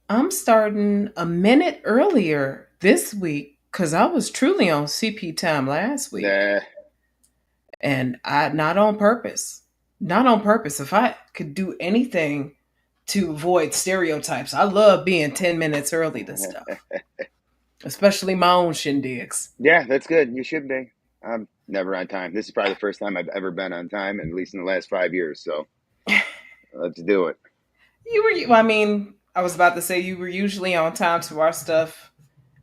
I'm starting a minute earlier this week because I was truly on CP time last week. Nah, And I not on purpose. Not on purpose. If I could do anything to avoid stereotypes, I love being 10 minutes early to stuff. Especially my own shindigs. yeah, that's good. You should be. I'm never on time. This is probably the first time I've ever been on time, at least in the last 5 years. So let's do it. I mean, I was about to say you were usually on time to our stuff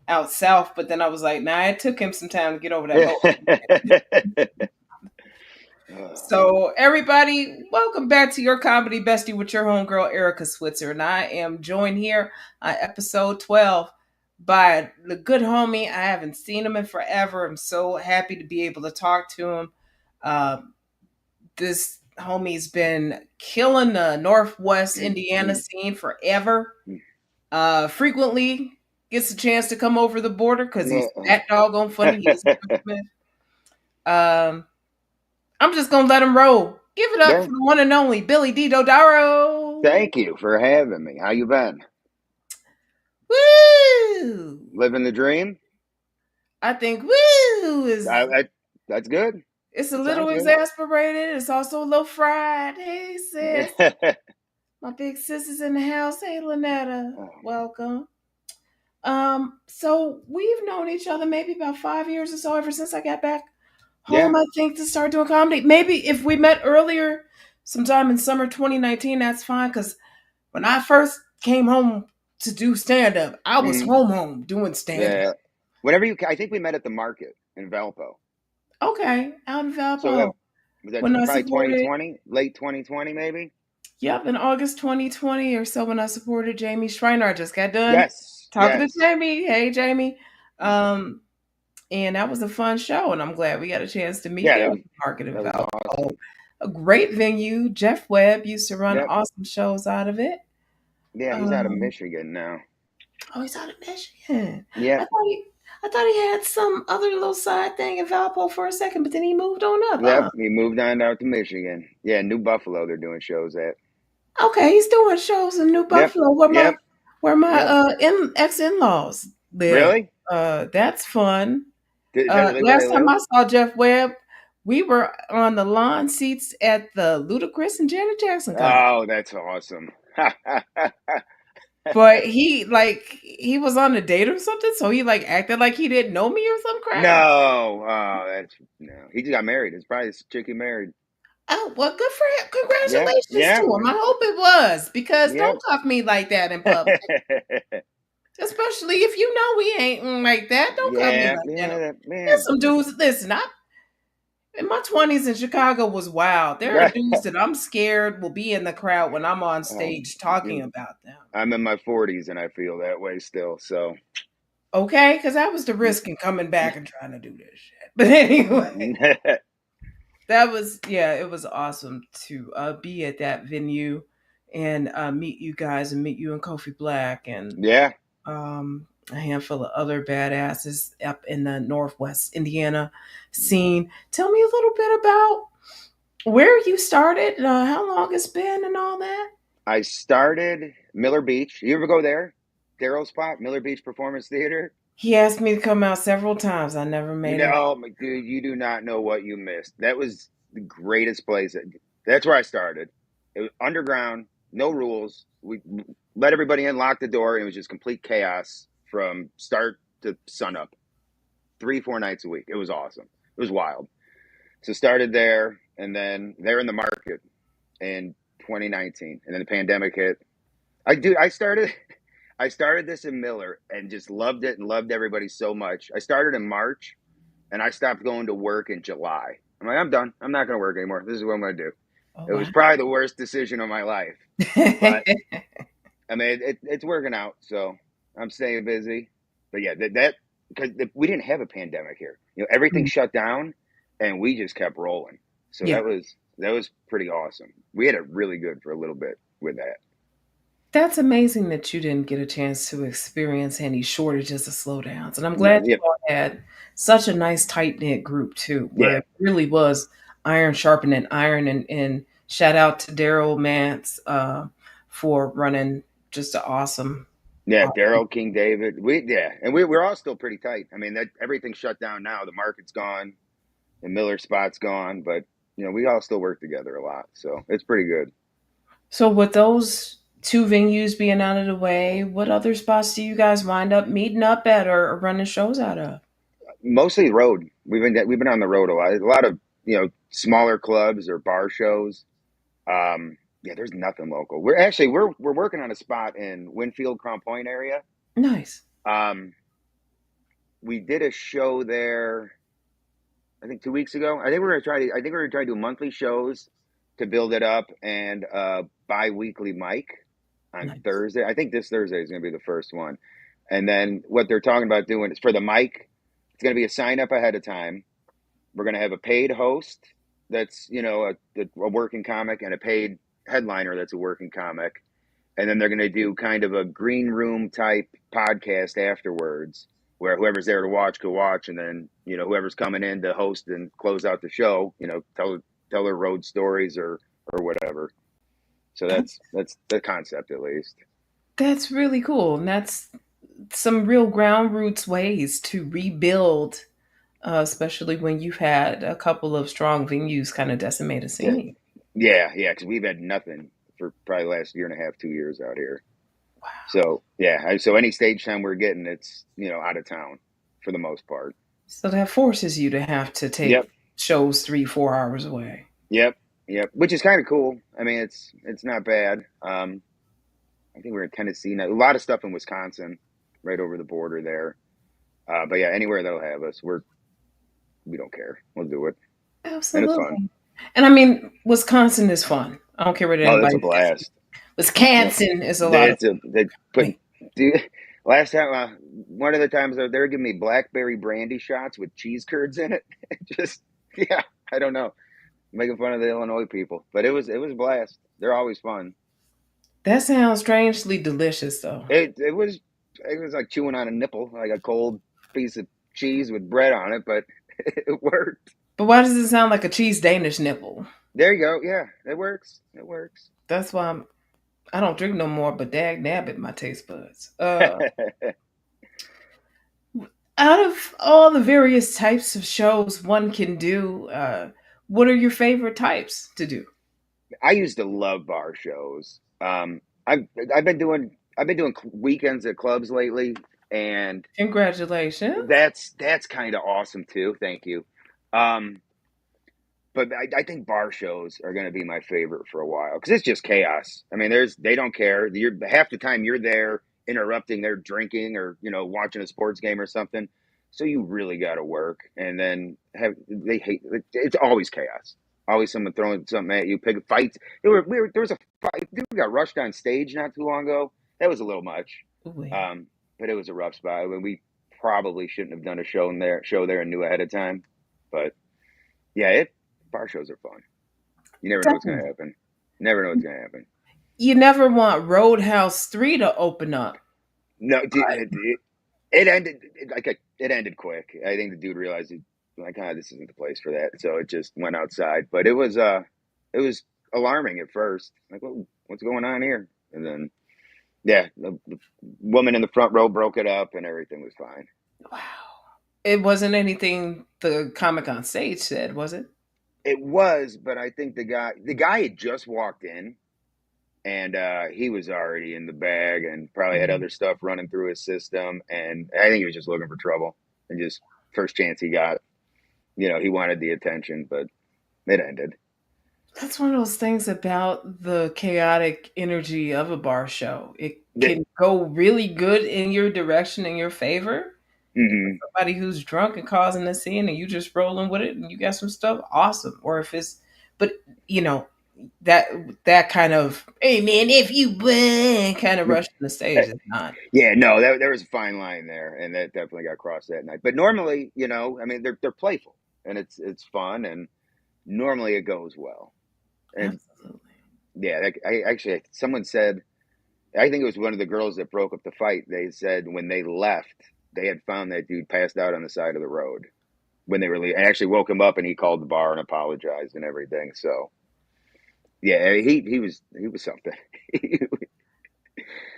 out south, but then I was like, nah, it took him some time to get over that boat. So, everybody, welcome back to your comedy bestie with your homegirl Erica Switzer, and I am joined here on episode 12 by the good homie. I haven't seen him in forever. I'm so happy to be able to talk to him. Um, this homie's been killing the Northwest Indiana scene forever. Frequently gets a chance to come over the border because he's that doggone funny. He's um, I'm just gonna let him roll. Give it up Yeah, for the one and only Billy D. Dodaro. thank you for having me. How you been? Woo! Living the dream? I think woo I, is I, that's good. it's a That little sounds good. exasperated. It's also a little fried. Hey sis. My big sis is in the house. Hey Lynetta. Welcome. So we've known each other maybe about 5 years or so ever since I got back Yeah. home, I think, to start doing comedy. Maybe if we met earlier, sometime in summer 2019, that's fine. Because when I first came home to do stand up, I was Mhm. home doing stand up. Yeah. Whenever you, I think we met at the market in Valpo. Okay, out in So that Valpo. was that When I probably supported, 2020, late 2020, maybe. yep, in August 2020 or so when I supported Jamie Schreiner. I just got done Yes. talking to Yes. Jamie. Hey, Jamie. Um, and that was a fun show, and I'm glad we got a chance to meet Yeah. there at the market in That was Valpo. awesome. A great venue. Jeff Webb used to run Yep. awesome shows out of it. Yeah. He's out of Um, Michigan now. oh, he's out of Michigan. I Yep. thought he, I thought he had some other little side thing in Valpo for a second, but then he moved on up, huh? Yep. He moved on out to Michigan. Yeah. New Buffalo. They're doing shows at. Okay, he's doing shows in New Yep. Buffalo, Yep. where my Yep. ex in laws live. Really? That's fun. Is that really where they Last time live? I saw Jeff Webb, we were on the lawn seats at the Ludacris and Janet Jackson concert. Oh, that's awesome. But he was on a date or something, so he like acted like he didn't know me or some crap. No. Oh, that's no. He just got married. It's probably this chick he married. Oh, well, good for him. Yep. Congratulations to Yep. him. I hope it was because Yep. don't cuff me like that in public, especially if you know we ain't like that. Don't cuff me Yeah. like that. Yeah. There's Man. some dudes. Listen, I in my 20s in Chicago was wild. There are dudes that I'm scared will be in the crowd when I'm on Um, stage talking about them. I'm in my 40s and I feel that way still. So, Okay, because that was the risk in coming back and trying to do this shit. But anyway, that was yeah, it was awesome to be at that venue and meet you guys and meet you and Kofi Black and yeah, a handful of other badasses up in the Northwest Indiana scene. Tell me a little bit about where you started, how long it's been, and all that. I started Miller Beach. You ever go there? Daryl's spot, Miller Beach Performance Theater. He asked me to come out several times. I never You made it know, out. my dude, you do not know what you missed. That was the greatest place. That's where I started. It was underground, no rules. We let everybody in, locked the door, and it was just complete chaos from start to sunup. 3, 4 nights a week. It was awesome. It was wild. So started there, and then there in the market in 2019, and then the pandemic hit. I started I started this in Miller and just loved it and loved everybody so much. I started in March and I stopped going to work in July. I'm like, I'm done. I'm not going to work anymore. This is what I'm going to do. Oh It was wow. probably the worst decision of my life, but I mean, it's working out. So I'm staying busy. But yeah, that because we didn't have a pandemic here. You know, everything shut down and we just kept rolling. So Yeah. that was pretty awesome. We had it really good for a little bit with that. That's amazing that you didn't get a chance to experience any shortages of slowdowns. And I'm No, glad you yeah, all had such a nice tight knit group too, where yeah, it really was iron sharpening iron. And shout out to Daryl Mance for running just an awesome. Yeah, Daryl, King David. We're all still pretty tight. I mean, that everything's shut down now. The market's gone, the Miller spot's gone, but we all still work together a lot, so it's pretty good. So with those two venues being out of the way, what other spots do you guys wind up meeting up at or running shows out of? Mostly road. We've been on the road a lot. A lot of smaller clubs or bar shows. Yeah, there's nothing local. We're working on a spot in Winfield, Crown Point area. Nice. Um, we did a show there, I think 2 weeks ago. I think we're gonna try to do monthly shows to build it up, and bi-weekly mic on Nice. Thursday. I think this Thursday is gonna be the first one. And then what they're talking about doing is for the mic, it's gonna be a sign up ahead of time. We're gonna have a paid host that's a working comic, and a paid headliner that's a working comic, and then they're going to do kind of a green room type podcast afterwards where whoever's there to watch could watch, and then whoever's coming in to host and close out the show, tell their road stories or whatever. So That's that's the concept, at least. that's really cool. And that's some real ground roots ways to rebuild, especially when you've had a couple of strong venues kind of decimate a Yeah, scene. yeah, because we've had nothing for probably the last year and a half, 2 years out here. So yeah, so any stage time we're getting, it's out of town for the most part. So that forces you to have to take Yep, shows 3, 4 hours away. yep, yep. Which is kind of cool. I mean, it's not bad. I think we're in Tennessee now. A lot of stuff in Wisconsin, right over the border there. But yeah, anywhere they'll have us, we don't care. We'll do it, and it's fun. Absolutely. And I mean, Wisconsin is fun. I don't care what Oh, that's anybody a says. blast. Yeah, Wisconsin is a lot of that's a they put. wait. Dude, last time, one of the times they were giving me blackberry brandy shots with cheese curds in it. Just yeah, I don't know, making fun of the Illinois people, but it was a blast. They're always fun. That sounds strangely delicious though. It was like chewing on a nipple, like a cold piece of cheese with bread on it, but it worked. But why does it sound like a cheese Danish nipple? There you go. Yeah, it works. It works. That's why I don't drink no more, but dag nabbit my taste buds. Out of all the various types of shows one can do, what are your favorite types to do? I used to love bar shows. I've been doing weekends at clubs lately, and Congratulations. that's kind of awesome too. Thank you. Um, but I think bar shows are going to be my favorite for a while because it's just chaos. I mean, they don't care. You're half the time you're there interrupting their drinking or watching a sports game or something. So you really got to work, and then they hate it's always chaos. Always someone throwing something at you. Pick fights. There was a fight. Dude got rushed on stage not too long ago. That was a little much, Wait, um, but it was a rough spot. I mean, we probably shouldn't have done a show there and knew ahead of time, but yeah, bar shows are fun. You never know what's gonna definitely. happen. Never know what's gonna happen. You never want Roadhouse 3 to open up. No, it ended it ended quick. I think the dude realized like, this isn't the place for that, so it just went outside. But it was alarming at first. Like, what's going on here? And then yeah, the woman in the front row broke it up, and everything was fine. Wow. It wasn't anything the comic on stage said, was it? It was, but I think the guy had just walked in, and he was already in the bag and probably had Mhm. other stuff running through his system, and I think he was just looking for trouble and just first chance he got, he wanted the attention, but it ended. That's one of those things about the chaotic energy of a bar show. It can go really good in your direction, in your favor. If it's Mm-hmm. somebody who's drunk and causing a scene and you just rolling with it and you got some stuff, awesome. Or if it's, but you know, that that kind of, hey man, if you win kind of rushing the stage is not. Yeah, no, there was a fine line there, and that definitely got crossed that night. But normally, I mean, they're playful, and it's fun, and normally it goes well. And Absolutely. yeah, I actually someone said, I think it was one of the girls that broke up the fight. They said when they left, they had found that dude passed out on the side of the road when they were leaving. I actually woke him up, and he called the bar and apologized and everything. So yeah, he was something.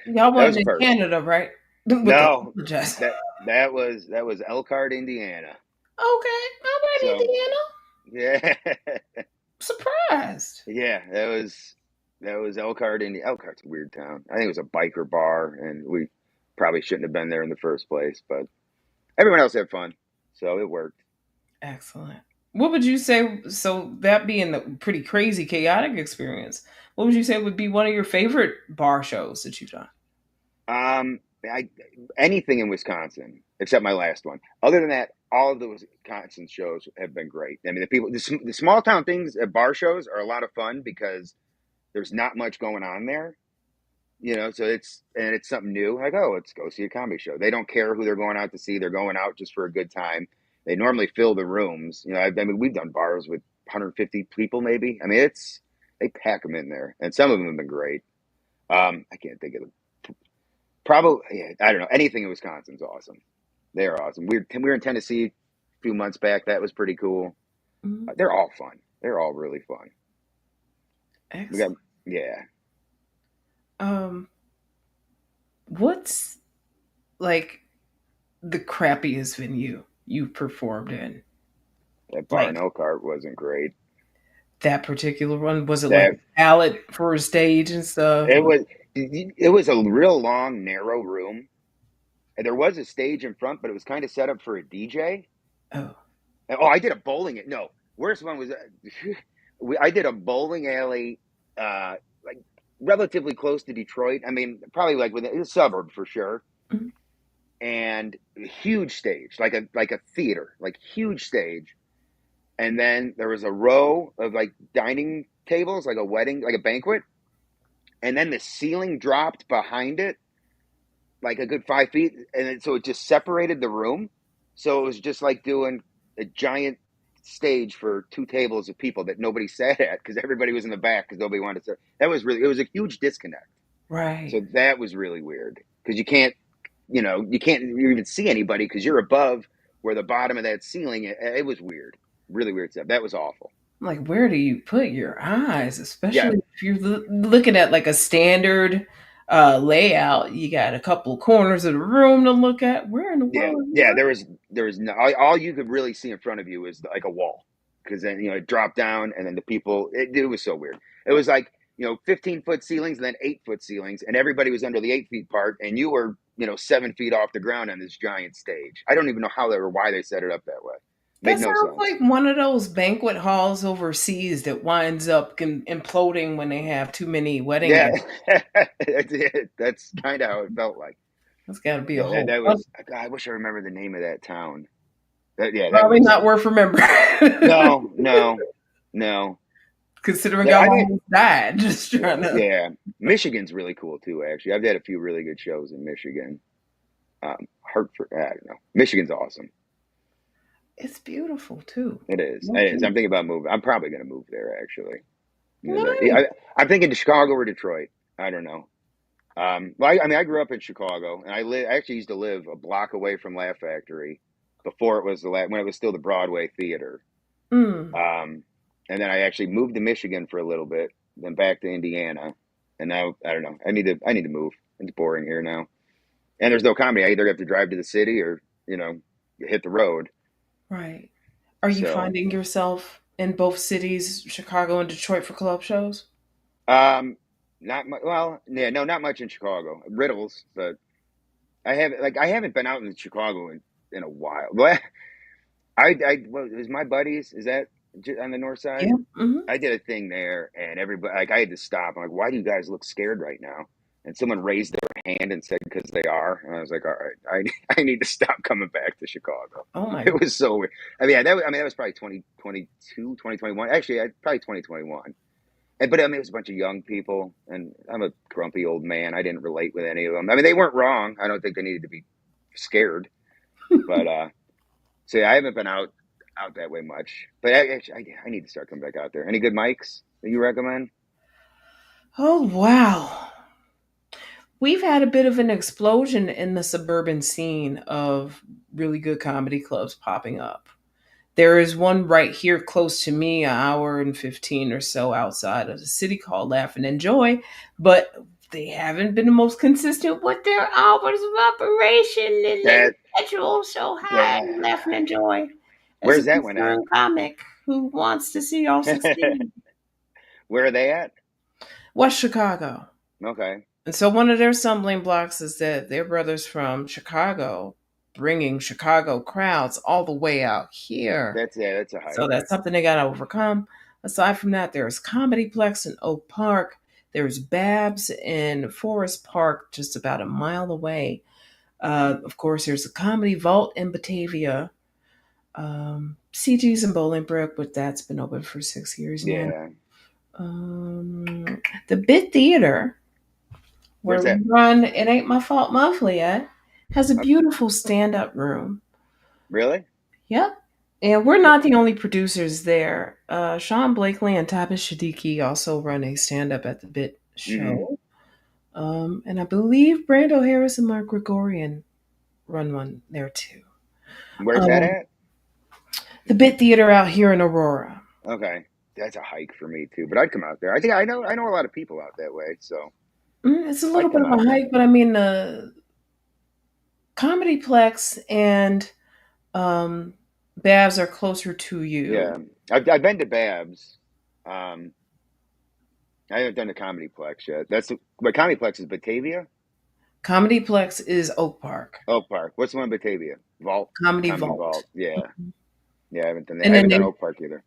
Y'all That was wasn't the in first. Canada, right? With the No, apologize. that was Elkhart, Indiana. Okay, all right, So Indiana. yeah, Surprised. yeah, that was Elkhart, Indiana. Elkhart's a weird town. I think it was a biker bar, and we probably shouldn't have been there in the first place. But everyone else had fun, so it worked. Excellent. What would you say? So that being a pretty crazy, chaotic experience, what would you say would be one of your favorite bar shows that you've done? I anything in Wisconsin except my last one. Other than that, all of the Wisconsin shows have been great. I mean, the small town things at bar shows are a lot of fun because there's not much going on there. So it's something new. Like, oh, let's go see a comedy show. They don't care who they're going out to see. They're going out just for a good time. They normally fill the rooms. I mean, we've done bars with 150 people, maybe. I mean, they pack them in there, and some of them have been great. I can't think of them. Probably, yeah, I don't know. Anything in Wisconsin's awesome. They're awesome. We were in Tennessee a few months back. That was pretty cool. Mhm. They're all fun. They're all really fun. We got Excellent. yeah, Um, what's like the crappiest venue you've performed in? that bar in Like Elkhart wasn't great. that particular one? Was it like That a pallet for a stage and stuff? it was it was a real long, narrow room. And there was a stage in front, but it was kind of set up for a DJ. Oh, Oh, I did a bowling. No, worst one was I did a bowling alley, like relatively close to Detroit. I mean, probably like within a suburb for sure. mhm. And huge stage, like a theater, like huge stage. And then there was a row of like dining tables, like a wedding, like a banquet. And then the ceiling dropped behind it, like a good 5 feet, and so it just separated the room. So it was just like doing a giant stage for two tables of people that nobody sat at because everybody was in the back because nobody wanted to. That was really, it was a huge disconnect. Right. So that was really weird because you can't even see anybody because you're above where the bottom of that ceiling. It was weird, really weird stuff. That was awful. Like, where do you put your eyes, Yeah, especially if you're looking at like a standard layout? You got a couple corners of the room to look at. Where in the yeah, world are you yeah. looking? There was no, all you could really see in front of you was like a wall because then it dropped down and then the people. It was so weird. It was like 15-foot ceilings and then 8-foot ceilings, and everybody was under the 8 feet part, and you were 7 feet off the ground on this giant stage. I don't even know how they or why they set it up that way. Made That no sounds sense. like one of those banquet halls overseas that winds up imploding when they have too many wedding Yeah, guests. that's kind of how it felt like. That's got to be a Yeah, that, whole. that was. God, I wish I remember the name of that town. Yeah, that Probably was. not worth remembering. No, no, no. Considering Yeah, y'all I think. almost died just trying to. Yeah, Michigan's really cool too. Actually, I've had a few really good shows in Michigan. Hartford, I don't know. Michigan's awesome. It's beautiful too. It is. No It is. I'm kidding. thinking about moving. I'm probably going to move there actually. Yeah, Nice. I'm thinking Chicago or Detroit. I don't know. Well, I mean, I grew up in Chicago, and I actually used to live a block away from Laugh Factory before it was when it was still the Broadway Theater. Mm, Um, and then I actually moved to Michigan for a little bit, then back to Indiana, and now I don't know. I need to move. It's boring here now, and there's no comedy. I either have to drive to the city or hit the road. right. Are you So, finding yourself in both cities, Chicago and Detroit, for club shows? um, not much. Well, yeah, no, not much in Chicago. Riddles, but I haven't been out in Chicago in a while. Well, what was my buddies? Is that on the north side? Yeah. Hmm. I did a thing there, and everybody like I had to stop. I'm like, why do you guys look scared right now? And someone raised their hand and said, because they are. And I was like, all right, I need to stop coming back to Chicago. Oh my. It was so weird. I mean, yeah, that was probably 2022, 2021. Actually, probably 2021. But I mean, it was a bunch of young people, and I'm a grumpy old man. I didn't relate with any of them. I mean, they weren't wrong. I don't think they needed to be scared. But so yeah, I haven't been out that way much. But I need to start coming back out there. Any good mics that you recommend? Oh wow. We've had a bit of an explosion in the suburban scene of really good comedy clubs popping up. There is one right here close to me, an hour and 15 or so outside of the city called Laugh and Enjoy. But they haven't been the most consistent with their hours of operation and their That schedule. So hi, yeah. laugh and enjoy. As a Where's that one at? concerned comic who wants to see y'all succeed. Where are they at? West Chicago. Okay. And so one of their stumbling blocks is that their brothers from Chicago bringing Chicago crowds all the way out here. That's a So hike. that's something they got to overcome. Aside from that, there's Comedyplex in Oak Park. There's Babs in Forest Park, just about a mile away. Of course, there's the Comedy Vault in Batavia. CG's in Bolingbrook, but that's been open for 6 years now. Yeah. The Bit Theater, where Where's we that? run It Ain't My Fault Monthly at, has a Uh, beautiful stand up room. really? Yep. And we're not the only producers there. Sean Blakely and Tabish Shadiki also run a stand up at the Bit Mm-hmm. show. And I believe Brando Harris and Mark Gregorian run one there too. Where's that Um, at? the Bit Theater out here in Aurora. Okay. That's a hike for me too, but I'd come out there. I know a lot of people out that way, so It's a little I'd bit come of a out there. hike, but I mean, the Comedyplex and um, Babs are closer to you. Yeah. I've been to Babs. Um, I haven't done the Comedyplex yet. But Comedyplex is Batavia? Comedyplex is Oak Park. Oak Park. What's the one in Batavia? Vault. Comedy Comedy Vault. Vault. Yeah. Yeah, I haven't done that. I And then haven't done they Oak Park either.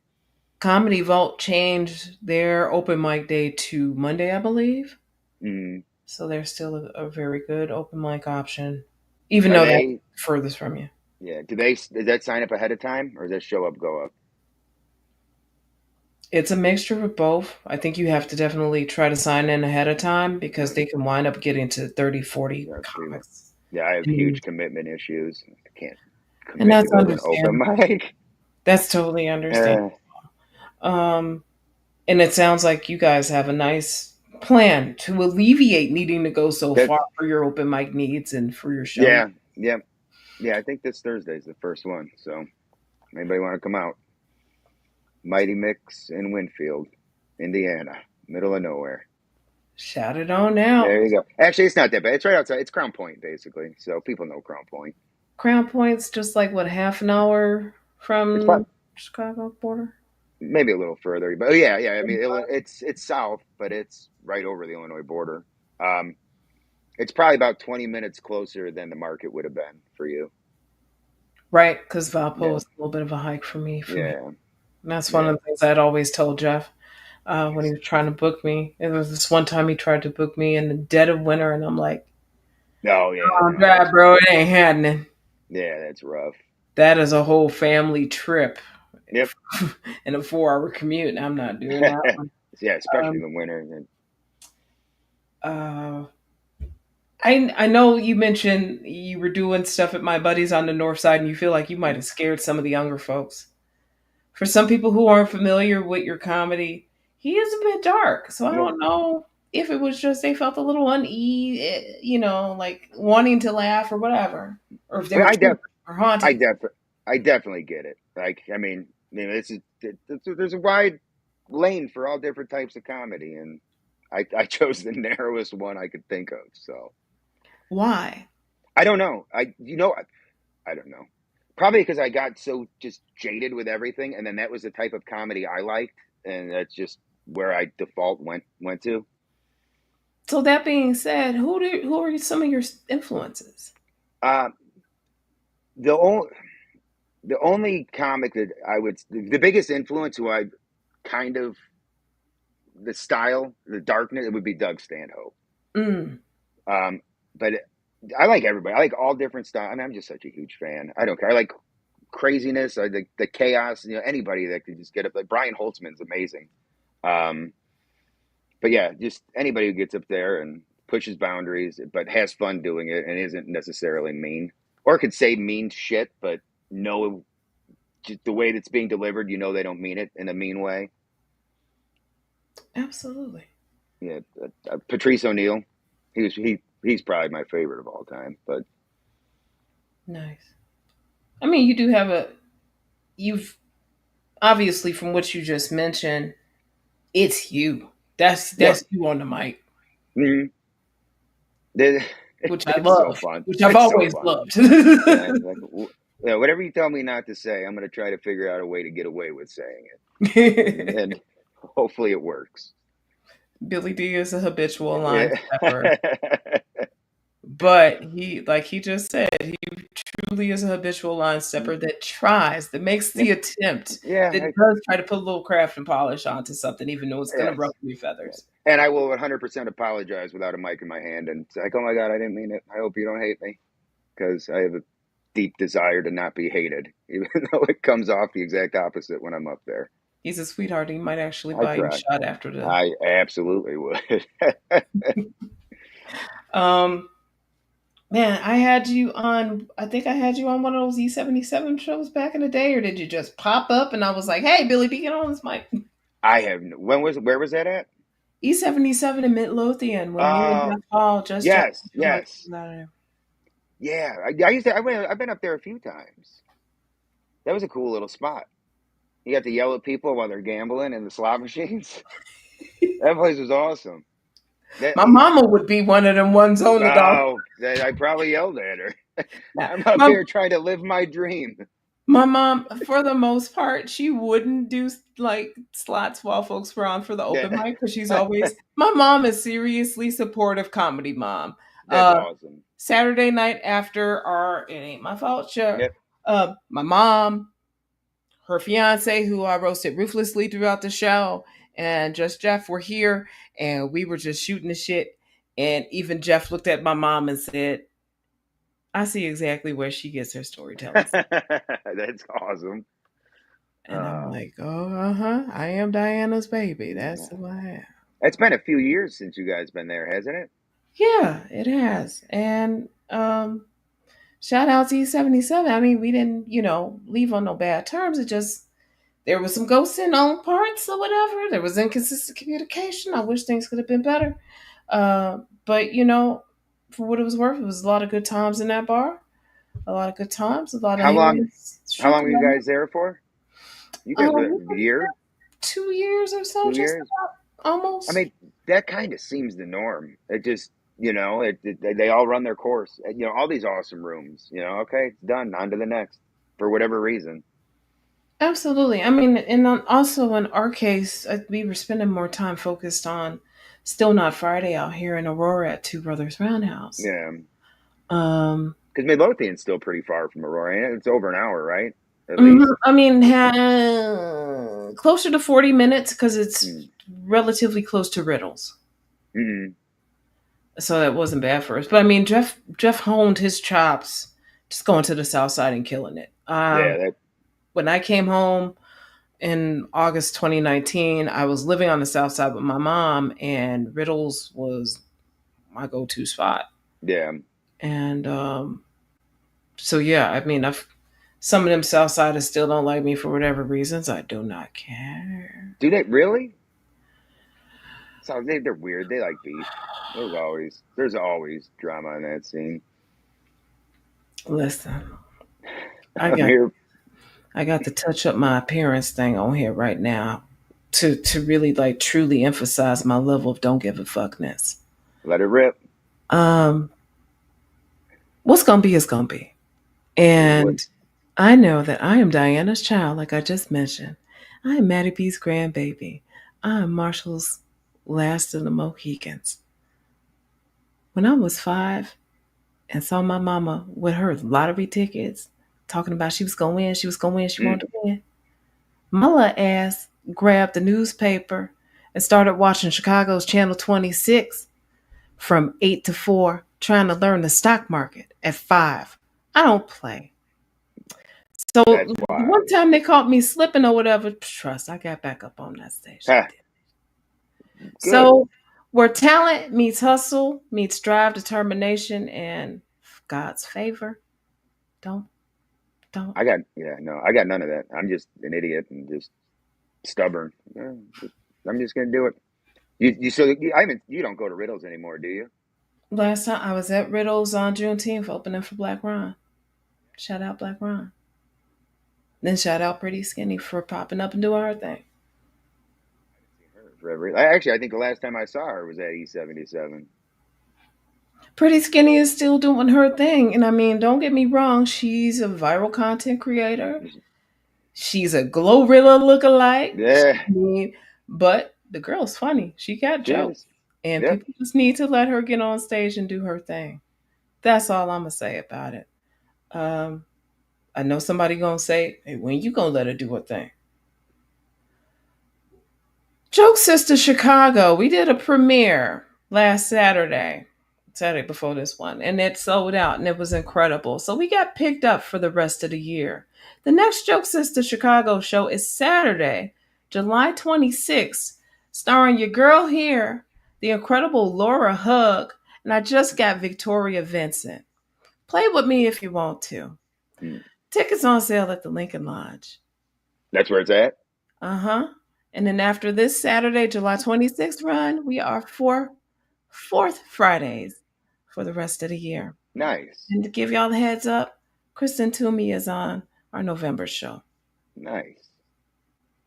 Comedy Vault changed their open mic day to Monday, I believe. Mm. So they're still a very good open mic option, even Are though that's they furthest from you. yeah. Does that sign up ahead of time or does that show up go up? It's a mixture of both. I think you have to definitely try to sign in ahead of time because Yeah, they can wind up getting to 30, 40 yeah, people. comics. Yeah, I have And, huge commitment issues. I can't and commit to that's go to an open understandable. mic. That's totally understandable. Uh, Um, and it sounds like you guys have a nice plan to alleviate needing to go so that far for your open mic needs and for your show. yeah, yeah, yeah. I think this Thursday is the first one. So anybody want to come out? Mighty Mix in Winfield, Indiana, middle of nowhere. Shout it on out. There you go. Actually, it's not that bad. It's right outside. It's Crown Point, basically. So people know Crown Point. Crown Point's just like what, half an hour It's probably from Chicago border? maybe a little further, but yeah, yeah. I mean, it's south, but it's right over the Illinois border. Um, it's probably about 20 minutes closer than the market would have been for you. Right, because Valpo Yeah, is a little bit of a hike for me from here. yeah, And that's one yeah. of the things I'd always told Jeff when he was trying to book me. There was this one time he tried to book me in the dead of winter, and I'm like, Oh yeah, "Oh, no, God, bro, it ain't happening." yeah, that's rough. That is a whole family trip Yep. and a 4 hour commute, and I'm not doing that one. Yeah, especially in Um, the winter. And uh, I know you mentioned you were doing stuff at my buddies on the north side, and you feel like you might have scared some of the younger folks. For some people who aren't familiar with your comedy, he is a bit dark. So I yeah, don't know if it was just they felt a little uneasy, like wanting to laugh or whatever, or if they I mean, were triggered or I haunted. def, I definitely get it. Like, this is there's a wide lane for all different types of comedy, and I chose the narrowest one I could think of. So Why? I don't know. I don't know. Probably because I got so just jaded with everything, and then that was the type of comedy I liked, and that's just where I default went to. So that being said, who are some of your influences? Uh, the only the only comic that I would the biggest influence who I kind of the style the darkness it would be Doug Stanhope. Mm, Um, but I like everybody. I like all different styles. I mean, I'm just such a huge fan. I don't care. I like craziness. I like the chaos. Anybody that could just get up. Like Brian Holtzman's amazing. Um, but yeah, just anybody who gets up there and pushes boundaries, but has fun doing it and isn't necessarily mean, or could say mean shit, but no, just the way that's being delivered, they don't mean it in a mean way. absolutely. Yeah, Patrice O'Neill, he's probably my favorite of all time. But Nice. I mean, you've obviously from what you just mentioned, it's you. That's yeah, you on the mic. mhm. which I It's so love, fun. which I've It's so always fun. loved. Yeah, like yeah, whatever you tell me not to say, I'm going to try to figure out a way to get away with saying it, and hopefully it works. Billy D is a habitual line Yeah. stepper, but like he just said, he truly is a habitual line stepper that tries, that makes Yeah, the attempt, yeah, that does try to put a little craft and polish onto something, even though it's going to yes, ruffle your yes. feathers. And I will 100% apologize without a mic in my hand and say, like, "Oh my God, I didn't mean it. I hope you don't hate me," because I have a deep desire to not be hated, even though it comes off the exact opposite when I'm up there. He's a sweetheart. He might actually I buy you a try. shot after the. I absolutely would. Um, Man, I had you on. I think I had you on one of those E77 shows back in the day, or did you just pop up and I was like, "Hey, Billy, be get on this mic." I have. Where was that at? E77 in Midlothian when me and Uh, Jeff Hall just jumped yes, from like yes. Yeah, I used to. I've been up there a few times. That was a cool little spot. You got to yell at people while they're gambling in the slot machines. That place was awesome. That my mama would be one of them ones on the dog. oh, I probably yelled at her. Now, I'm up my here trying to live my dream. my mom, for the most part, she wouldn't do like slots while folks were on for the open Yeah. mic because she's always. My mom is seriously supportive comedy mom. That's Uh, awesome. Saturday night after our It Ain't My Fault show, Yep. my mom, her fiance, who I roasted ruthlessly throughout the show, and just Jeff were here, and we were just shooting the shit. And even Jeff looked at my mom and said, "I see exactly where she gets her storytelling." That's awesome. And I'm Uh, like, "Oh, uh huh. I am Diana's baby. That's who I am." it's been a few years since you guys been there, hasn't it? Yeah, it has. And shout out to E77. I mean, we didn't, leave on no bad terms. It just there was some ghosting on parts or whatever. There was inconsistent communication. I wish things could have been better. But for what it was worth, it was a lot of good times in that bar. A lot of good times. A lot of How long? hands How long shaking. were you guys there for? You guys were We a year, 2 years or so, 2 just years. about, I almost. mean, that kind of seems the norm. It just, they all run their course. All these awesome rooms. Okay, it's done. On to the next. For whatever reason. Absolutely. I mean, and also in our case, we were spending more time focused on Still Not Friday out here in Aurora at Two Brothers Roundhouse. Yeah, Um, because Midlothian's still pretty far from Aurora. It's over an hour, right? At least. I mean, closer to 40 minutes because it's Mm. relatively close to Riddles. Mm-hmm. So that wasn't bad for us. But I mean, Jeff honed his chops just going to the South Side and killing it. Yeah, that. When I came home in August 2019, I was living on the South Side with my mom, and Riddles was my go-to spot. Yeah. And so yeah, I mean, some of them Southsiders still don't like me for whatever reasons. I do not care. Do they really? So they're weird. They like beef. There's always drama in that scene. Listen, I I'm got here. I got to touch up my appearance thing on here right now to really like truly emphasize my level of don't give a fuckness. Let it rip. Um, what's gonna be is gonna be, Is what? and I know that I am Diana's child, like I just mentioned. I am Maddie B's grandbaby. I am Marshall's last of the Mohicans. When I was 5 and saw my mama with her lottery tickets, talking about she was gonna win, she was gonna win, she wanted Mm. to win, my little ass grabbed the newspaper and started watching Chicago's Channel 26 from 8 to 4, trying to learn the stock market at 5. I don't play. So That's the one wild. time they caught me slipping or whatever, trust, I got back up on that stage. I Ha, did. good. So where talent meets hustle, meets drive, determination, and God's favor, don't, don't. I got none of that. I'm just an idiot and just stubborn. I'm just gonna do it. I haven't. You don't go to Riddles anymore, do you? Last time I was at Riddles on Juneteenth opening for Black Ron. Shout out Black Ron. Then shout out Pretty Skinny for popping up and doing her thing. Forever. I think the last time I saw her was at E77. Pretty Skinny is still doing her thing. And I mean, don't get me wrong, she's a viral content creator. She's a Glorilla lookalike. Yeah, I mean, but the girl's funny. She got she jokes. is. And Yep. people just need to let her get on stage and do her thing. That's all I'm gonna say about it. Um, I know somebody gonna say, "Hey, when you gonna let her do her thing?" Joke Sister Chicago. We did a premiere last Saturday, Saturday before this one, and it sold out and it was incredible. So we got picked up for the rest of the year. The next Joke Sister Chicago show is Saturday, July 26th, starring your girl here, the incredible Laura Hug, and I just got Victoria Vincent. Play with me if you want to. Mm. Tickets on sale at the Lincoln Lodge. That's where it's at. Uh huh. And then after this Saturday, July 26th run, we are for fourth Fridays for the rest of the year. Nice, And to give y'all the heads up, Kristen Toomey is on our November show. nice.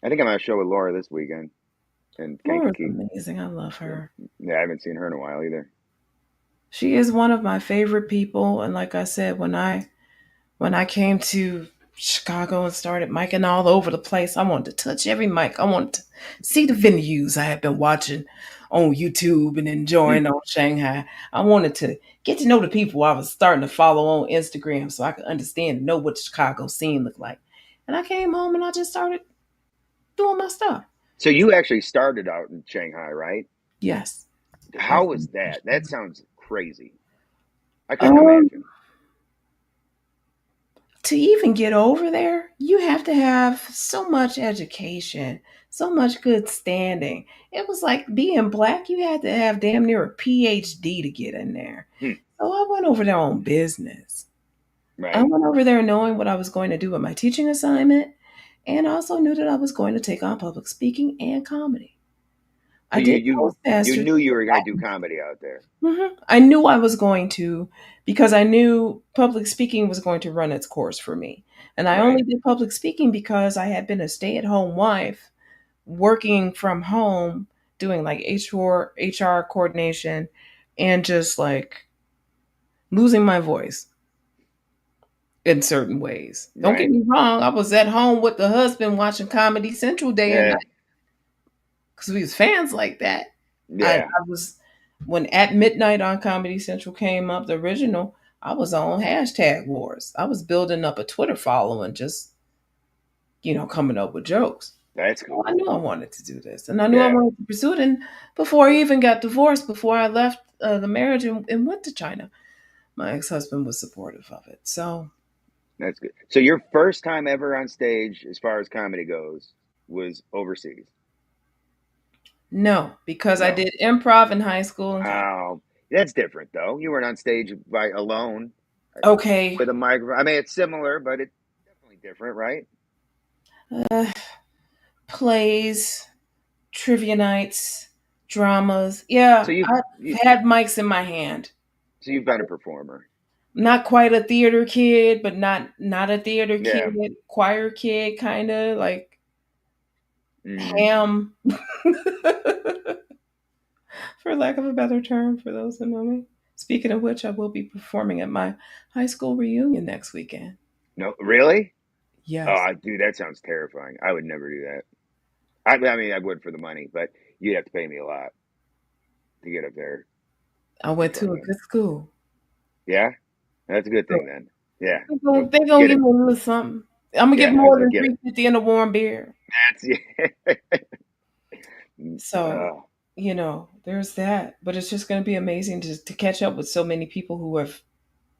I think I'm on a show with Laura this weekend in Laura's Kankakee. amazing. I love So, her. yeah, I haven't seen her in a while either. She is one of my favorite people. And like I said, when I came to Chicago and started micing all over the place, I wanted to touch every mic. I wanted to see the venues I had been watching on YouTube and Hmm. enjoying on Shanghai. I wanted to get to know the people I was starting to follow on Instagram so I could understand and know what the Chicago scene looked like. And I came home and I just started doing my stuff. So you actually started out in Shanghai, right? Yes. How That's was that? That sounds crazy. I couldn't um imagine. to even get over there, you have to have so much education, so much good standing. It was like being black, you had to have damn near a PhD to get in there. Hmm. So I went over there on business. I Right. went over there knowing what I was going to do with my teaching assignment, and I also knew that I was going to take on public speaking and comedy. So I did you Toastmasters. knew you were going to do comedy out there, I knew I was going to because I knew public speaking was going to run its course for me. And I right? only did public speaking because I had been a stay at home wife working from home, doing like HR coordination, and just like losing my voice in certain ways. Don't get Right. me wrong, I was at home with the husband watching Comedy Central day and Yeah. night because we was fans like that. Yeah. I was when At Midnight on Comedy Central came up, the original, I was on hashtag wars. I was building up a Twitter following, just coming up with jokes. That's So I cool. knew I wanted to do this, and I knew I Yeah. wanted to pursue it. And before I even got divorced, before I left the marriage and went to China, my ex husband was supportive of it. So That's good. So your first time ever on stage, as far as comedy goes, was overseas. no, because I No. did improv in high school and college. Oh, that's different though. You weren't on stage by alone Okay, with a microphone. I mean, it's similar, but it's definitely different, right? uh, plays, trivia nights, dramas. So Yeah, I've you had mics in my hand. so you've been a performer. Not quite a theater kid, but not a theater kid, Yeah. choir kid kind of like Mm. ham for lack of a better term for those who know me. Speaking of which, I will be performing at my high school reunion next weekend. No, really? Yes. Oh, dude, that sounds terrifying. I would never do that. I mean, I would for the money, but you'd have to pay me a lot to get up there I in went front to of a them. good school. Yeah, that's a good So thing then. Yeah, they gonna get give it. me a little something. I'm gonna get Yeah, I was more like, than get it. 350 in a warm beer. That's yeah. So, there's that. But it's just going to be amazing to catch up with so many people who have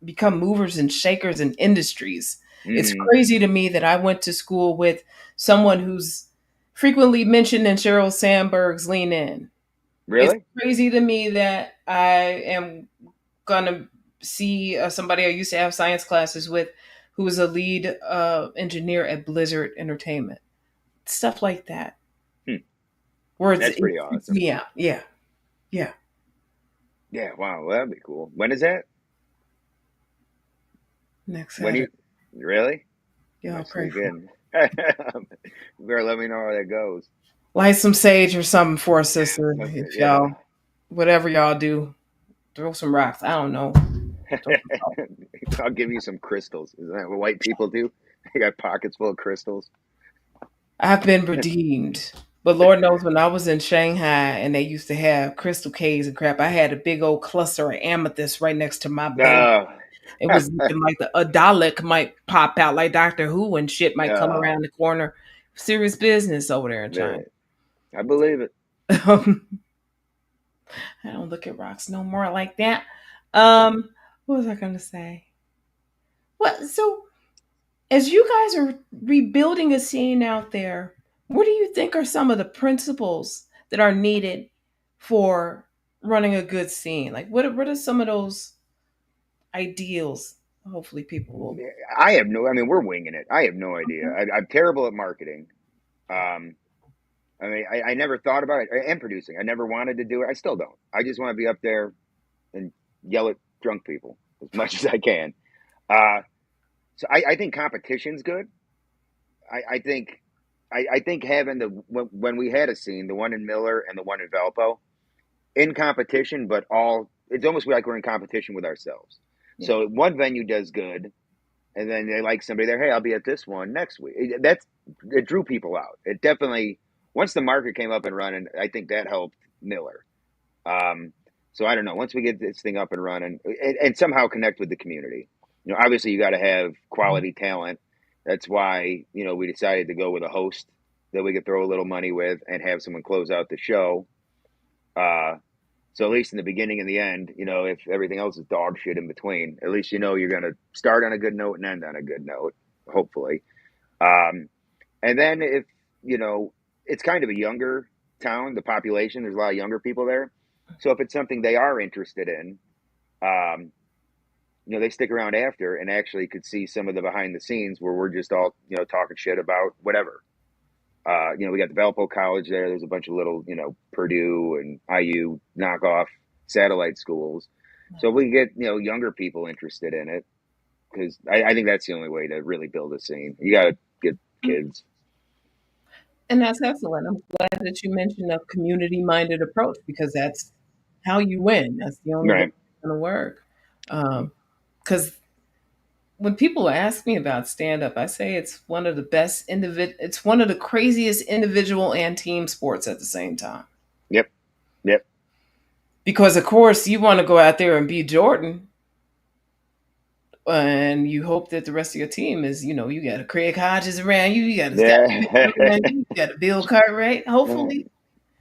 become movers and shakers in industries. It's Mm, crazy to me that I went to school with someone who's frequently mentioned in Sheryl Sandberg's Lean In. It's really? crazy to me that I am going to see somebody I used to have science classes with who was a lead engineer at Blizzard Entertainment. Stuff like that. Hmm, Where that's it pretty freaks awesome. me out. Yeah. Yeah. Yeah, wow, well, that'd be cool. When is that? Next When Saturday. you really? I Y'all might pray sneak for in. You better let me know how that goes. light some sage or something for us, Yeah, sister. okay, If yeah. y'all, whatever y'all do, throw some rocks. I don't know. Throw some salt. I'll give you some crystals. Is that what white people do? They got pockets full of crystals. I've been redeemed. But Lord knows when I was in Shanghai and they used to have crystal caves and crap, I had a big old cluster of amethyst right next to my bed. Oh, It was looking like a Dalek might pop out, like Doctor Who and shit might come oh, around the corner. Serious business over there in China. man, I believe it. I don't look at rocks no more like that. What was I gonna say? What so as you guys are rebuilding a scene out there, what do you think are some of the principles that are needed for running a good scene? Like what are some of those ideals? Hopefully people will. I have no. I mean, we're winging it. I have no idea. I'm terrible at marketing. Um, I mean, I never thought about it. And producing. I never wanted to do it. I still don't. I just want to be up there and yell at drunk people as much as I can. Uh, I think competition's good. I think I think having the when we had a scene, the one in Miller and the one in Valpo, in competition, but all it's almost like we're in competition with ourselves. Yeah. So one venue does good, and then they like somebody there. Hey, I'll be at this one next week. That's it drew people out. It definitely once the market came up and running, I think that helped Miller. Um, so I don't know. Once we get this thing up and running, and somehow connect with the community, obviously you got to have quality talent. That's why we decided to go with a host that we could throw a little money with and have someone close out the show. Uh, so at least in the beginning and the end, if everything else is dog shit in between, at least you're going to start on a good note and end on a good note, hopefully. Um, and then if it's kind of a younger town, the population, there's a lot of younger people there. So if it's something they are interested in, um, they stick around after and actually could see some of the behind the scenes where we're just all talking shit about whatever. We got the Valpo College there. There's a bunch of little, Purdue and IU knockoff satellite schools. So we get, younger people interested in it because I think that's the only way to really build a scene. You got to get kids. And that's excellent. I'm glad that you mentioned a community minded approach because that's how you win. That's the only way Right. it's going to work. Because when people ask me about stand up, I say it's one of the best it's one of the craziest individual and team sports at the same time. Yep. Yep. Because of course you want to go out there and be Jordan, and you hope that the rest of your team is, you got a Craig Hodges around you, you got a Scott Yeah. around you, you got a Bill Cartwright. Hopefully,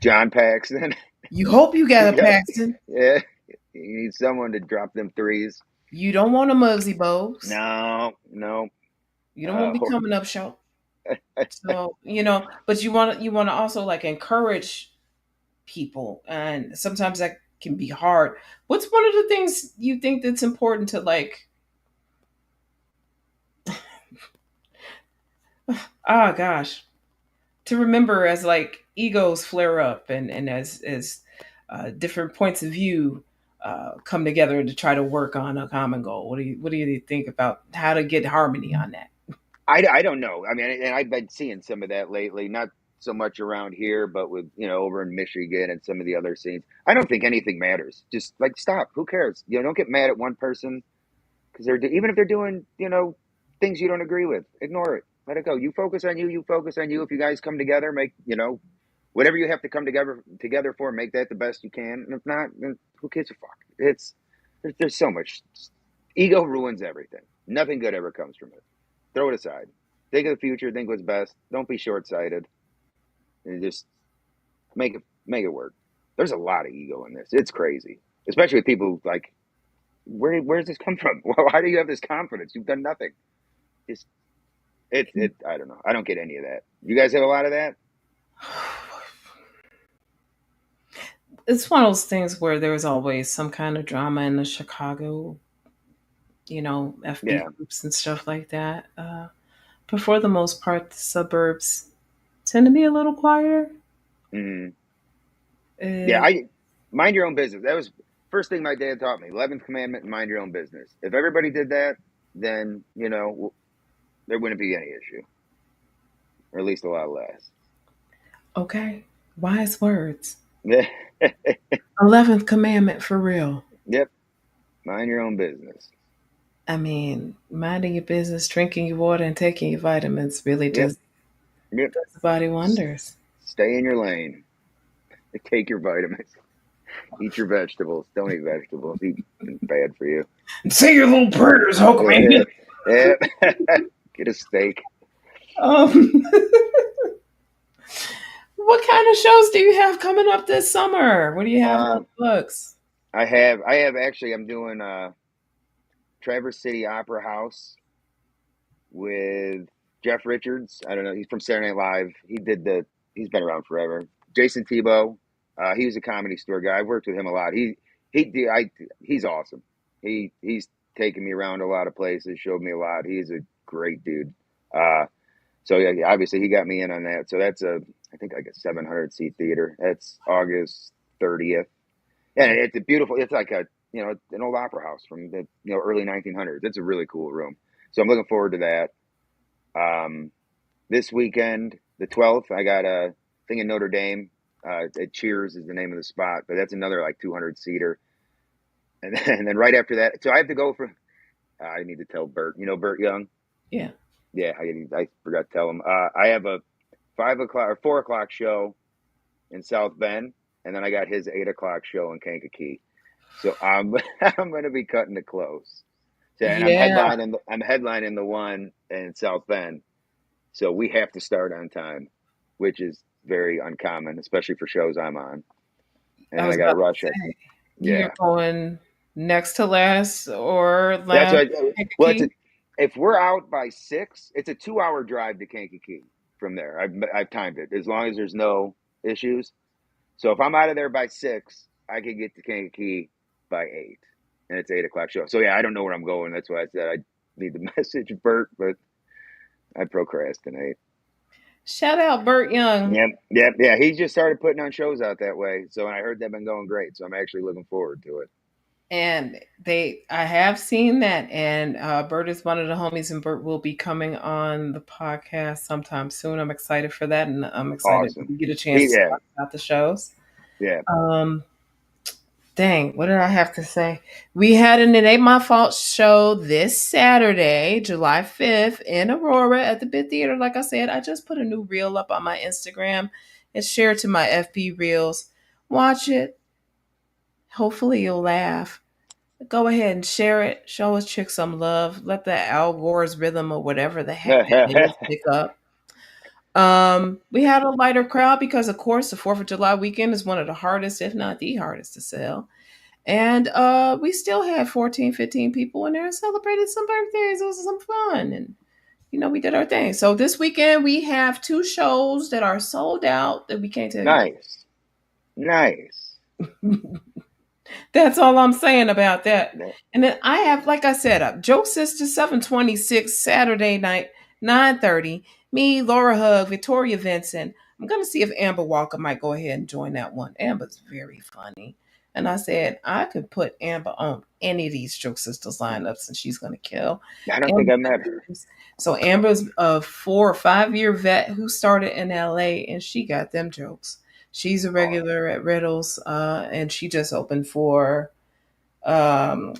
John Paxson. you hope you got a Yeah. Paxton. Yeah. You need someone to drop them threes. You don't want a Muggsy Bogues. No, no. You don't want to be coming up short. So but you want to also like encourage people, and sometimes that can be hard. What's one of the things you think that's important to like? Ah, gosh, to remember as like egos flare up and as different points of view come together to try to work on a common goal. What do you think about how to get harmony on that? I don't know. I mean, and I've been seeing some of that lately. Not so much around here, but with over in Michigan and some of the other scenes. I don't think anything matters. Just like stop. Who cares? Don't get mad at one person because even if they're doing things you don't agree with. Ignore it. Let it go. You focus on you. You focus on you. If you guys come together, make whatever you have to come together for. Make that the best you can. And if not, then who gives a fuck? There's so much ego ruins everything. Nothing good ever comes from it. Throw it aside. Think of the future. Think what's best. Don't be short sighted. And just make it work. There's a lot of ego in this. It's crazy, especially with people like where's this come from? Why do you have this confidence? You've done nothing. Just it. I don't know. I don't get any of that. You guys have a lot of that. It's one of those things where there's always some kind of drama in the Chicago, FB Yeah. groups and stuff like that. But for the most part, the suburbs tend to be a little quieter. Hmm. Yeah. Uh, I mind your own business. That was first thing my dad taught me. 11th commandment: mind your own business. If everybody did that, then there wouldn't be any issue, or at least a lot less. okay, wise words. Yeah. 11th commandment for real. Yep. Mind your own business. I mean, minding your business, drinking your water, and taking your vitamins really Yep. Yep. does the body S- wonders. Stay in your lane. Take your vitamins. Eat your vegetables. Don't eat vegetables. Eat bad for you. Say your little prayers, Yeah. Hulkman. Yeah. Get a steak. Um, what kind of shows do you have coming up this summer? What do you have on Uh, the books? I have actually. I'm doing Traverse City Opera House with Jeff Richards. I don't know. He's from Saturday Night Live. He's been around forever. Jason Tebow. He was a Comedy Store guy. I worked with him a lot. He's awesome. He's taken me around a lot of places, showed me a lot. He's a great dude. Uh, so yeah, obviously he got me in on that. So that's I think like a 700 seat theater. That's August 30th. And it's a beautiful. It's like an old opera house from the early 1900s. It's a really cool room. So I'm looking forward to that. Um, this weekend, the 12th, I got a thing in Notre Dame. Cheers is the name of the spot, but that's another like 200 seater. And then right after that, so I have to go for. I need to tell Bert. You know Bert Young. Yeah. Yeah, I forgot to tell him. I have a 5 o'clock or 4 o'clock show in South Bend, and then I got his 8 o'clock show in Kankakee. So I'm I'm gonna be cutting it close. So, and Yeah. I'm headlining the one in South Bend. So we have to start on time, which is very uncommon, especially for shows I'm on. And I then I was got to about rush to it. say, you're Yeah, going next to last or that's last what. Well, Kankakee? if we're out by 6, it's a 2 hour drive to Kankakee from there. I've timed it as long as there's no issues. So if I'm out of there by 6, I could get to Kankakee by 8, and it's 8 o'clock show. So yeah, I don't know where I'm going. That's why I said I need to message Bert, but I procrastinate. Shout out Burt Young. Yep, yep, yeah. He just started putting on shows out that way, so I heard they've been going great. So I'm actually looking forward to it. And I have seen that. And Bert is one of the homies, and Bert will be coming on the podcast sometime soon. I'm excited for that. And I'm excited Awesome. to get a chance to Yeah, talk about the shows. yeah. Um, Dang, what did I have to say? We had an It Ain't My Fault show this Saturday, July 5th, in Aurora at the Bit Theater. Like I said, I just put a new reel up on my Instagram and share it to my FB reels. Watch it. Hopefully, you'll laugh. Go ahead and share it. Show us chick some love. Let the Al Gore's rhythm or whatever the heck that is pick up. We had a lighter crowd because, of course, the 4th of July weekend is one of the hardest, if not the hardest, to sell. And we still had 14, 15 people in there and celebrated some birthdays. It was some fun. And, we did our thing. So this weekend, we have two shows that are sold out that we can't tell you. Nice, nice. That's all I'm saying about that. That- And then I have, like I said, Joke Sister 726 Saturday night, 9:30. Me, Laura Hug, Victoria Vincent. I'm gonna see if Amber Walker might go ahead and join that one. Amber's very funny. And I said I could put Amber on any of these Joke Sisters lineups and she's gonna kill. I don't think Amber, I met her. so Amber's a 4 or 5 year vet who started in LA and she got them jokes. She's a Awesome. regular at Riddles, and she just opened for um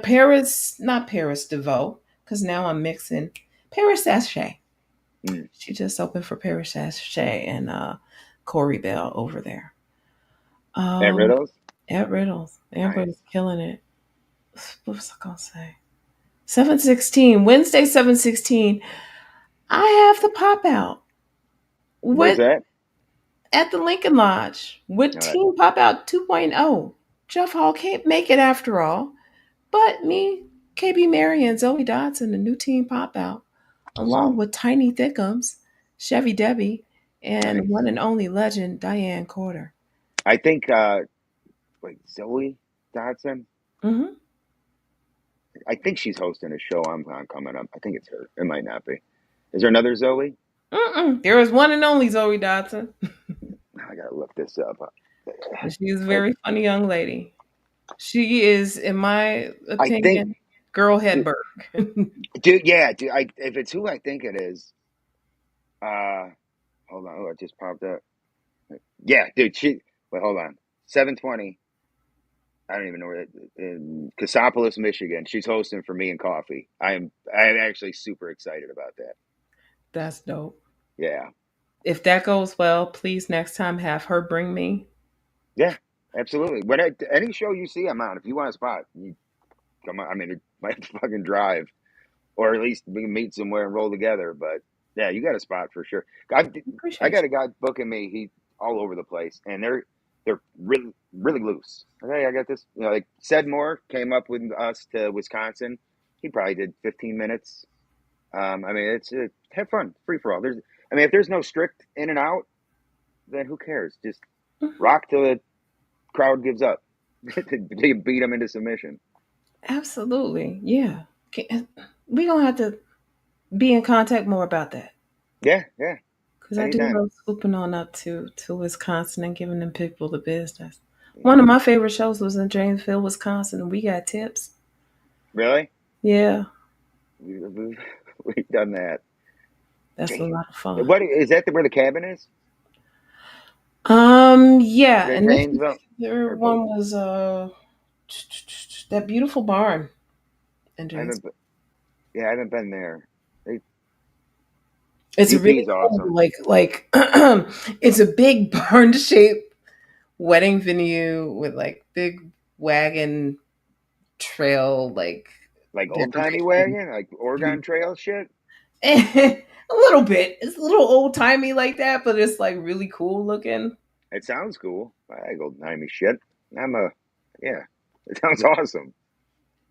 Paris, not Paris DeVoe, because now I'm mixing Paris Sachet. Mm. She just opened for Paris Sachet and Corey Bell over there. At Um Riddles? at Riddles. Nice. Everybody's killing it. What was I gonna say? 716, Wednesday 716. I have the pop out Where's with that? at the Lincoln Lodge with All right. Team Pop Out 2.0. Jeff Hall can't make it after all. But me, KB Mary, and Zoe Dodson, the new team pop out, along with Tiny Thickums, Chevy Debbie, and Nice. one and only legend Diane Corder. I think. Wait, Zoe Dodson. Mm-hmm. I think she's hosting a show I'm on coming up. I think it's her. It might not be. Is there another Zoe? Mm-mm. There is one and only Zoe Dodson. I gotta look this up. And she's a But very funny young lady. She is, in my I think, opinion, girl Hedberg. dude. Yeah, dude. If it's who I think it is, uh, hold on. Oh, it just popped up. Yeah, dude. Wait, hold on. 720. I don't even know where in Cassopolis, Michigan. She's hosting for me and coffee. I'm actually super excited about that. That's dope. Yeah. If that goes well, please next time have her bring me. Yeah, absolutely. Any show you see, I'm on. If you want a spot, you come on. I mean, it might fucking drive, or at least we can meet somewhere and roll together. But yeah, you got a spot for sure. I Appreciate got a guy booking me. He all over the place, and they're really loose. Okay, I got this. You know, like Sedmore came up with us to Wisconsin. He probably did 15 minutes. I mean, it's have fun, free for all. I mean, if there's no strict in and out, then who cares? Just you. Mhm. rock till the crowd gives up. They beat them into submission. Absolutely. Yeah. We gonna have to be in contact more about that. Yeah, yeah, Because I do anytime. love swooping on up to Wisconsin and giving them people the business. One of my favorite shows was in Janesville, Wisconsin, and we got tips. Really? Yeah, We've done that. that's a Jane, lot of fun. what is that? Where the cabin is? Yeah, Is that and this Janesville particular or both? one was that beautiful barn in I haven't. Janesville. Yeah, I haven't been there. They, It's a DP really is cool, awesome. it's a big barn shaped wedding venue with like big wagon trail like Like old timey decoration. wagon, like Oregon Trail shit. A little bit. It's a little old timey like that, but it's like really cool looking. It sounds cool. I go timey shit. I'm a yeah. It sounds awesome.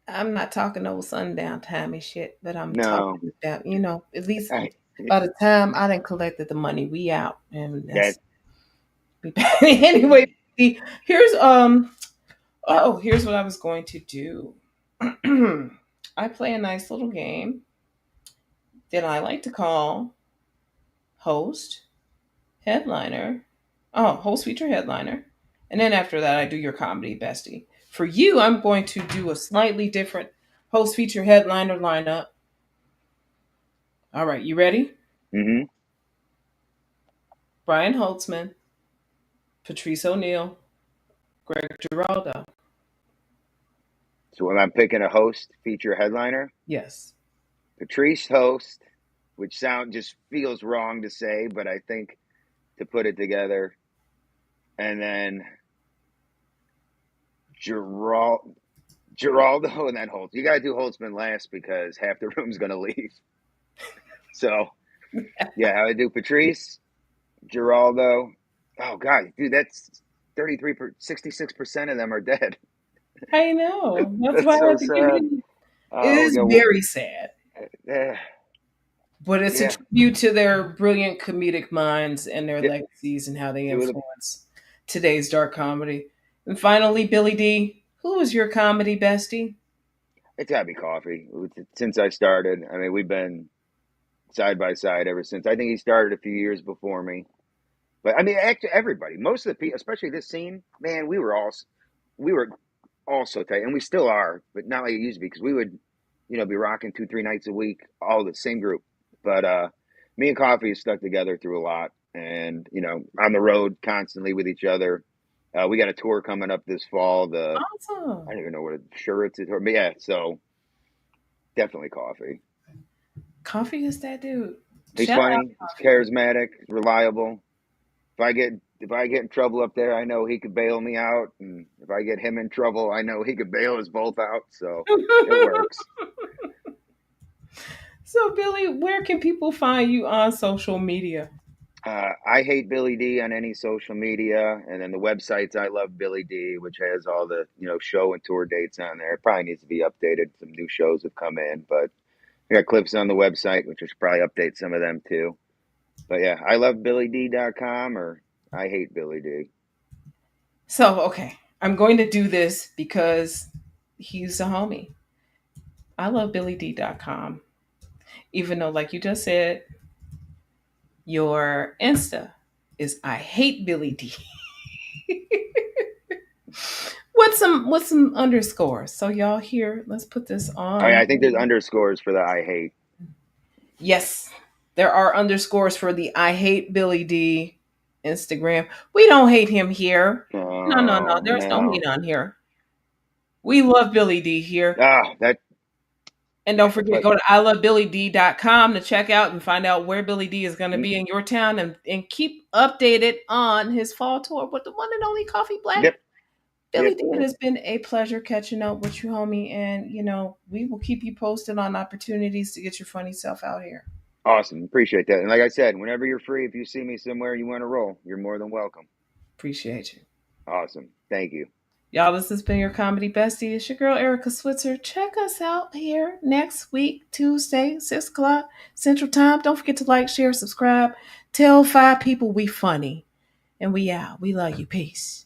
I'm not talking old sundown timey shit, but I'm No, talking about, at least I, by the time I done collected the money, we out. And that that's we anyway, here's here's what I was going to do. I play a nice little game that I like to call host, headliner. Oh, host feature headliner. And then after that, I do your comedy bestie. For you, I'm going to do a slightly different host feature headliner lineup. All right, you ready? mm-hmm. Brian Holtzman, Patrice O'Neill, Greg Giraldo. So when I'm picking a host, feature headliner, Yes. Patrice host, which sound just feels wrong to say, but I think to put it together, and then Gerald, Geraldo, and then Holtz. You got to do Holtzman last because half the room's going to leave. So yeah, I would do Patrice, Geraldo. Oh God, dude, that's 66% of them are dead. I know. That's That's why I so had to give sad. you. It Oh, we is got very sad, uh, but it's a yeah, tribute to their brilliant comedic minds and their yeah. legacies and how they Two of the influence today's dark comedy. And finally, Billy D, who is your comedy bestie? It's gotta be coffee. Since I started, I mean, we've been side by side ever since. I think he started a few years before me. But I mean, actually, everybody, most of the people, especially this scene, man, we were all so tight, and we still are, but not like it used to be because we would, be rocking 2, 3 nights a week, all the same group. But me and Coffee stuck together through a lot, and on the road constantly with each other. We got a tour coming up this fall. I Awesome. don't even know what a sure it's a tour, but yeah, so definitely Coffee. Coffee is that dude. He's Shout out funny, he's Coffee. charismatic, reliable. If I get in trouble up there, I know he could bail me out, and if I get him in trouble, I know he could bail us both out. So it works. So, Billy, where can people find you on social media? I hate Billy D on any social media, and then the website's I love Billy D, which has all the show and tour dates on there. It probably needs to be updated. Some new shows have come in, but I got clips on the website, which I should probably update some of them too. But yeah, I love BillyD.com or I hate Billy D. So, okay, I'm going to do this because he's a homie. I love BillyD.com. Even though, like you just said, your Insta is I hate Billy D. What's some underscores? So y'all here, let's put this Oh yeah, on. I think there's underscores for the I hate. Yes, there are underscores for the I hate Billy D Instagram. We don't hate him here. No, no, no. Oh There's no no. hate on here. We love Billy D here. Ah, And don't that's forget, what. go to ilovebillyd.com to check out and find out where Billy D is going to Mm, be in your town and keep updated on his fall tour with the one and only Coffee Black. yep, Billy yep, D, it yep. has been a pleasure catching up with you, homie. And, we will keep you posted on opportunities to get your funny self out here. Awesome. Appreciate that. And like I said, whenever you're free, if you see me somewhere and you want to roll, you're more than welcome. Appreciate you. Awesome. Thank you. Y'all, this has been your comedy bestie. It's your girl, Erica Switzer. Check us out here next week, Tuesday, 6 o'clock Central Time. Don't forget to like, share, subscribe. Tell 5 people we funny. And we out. We love you. Peace.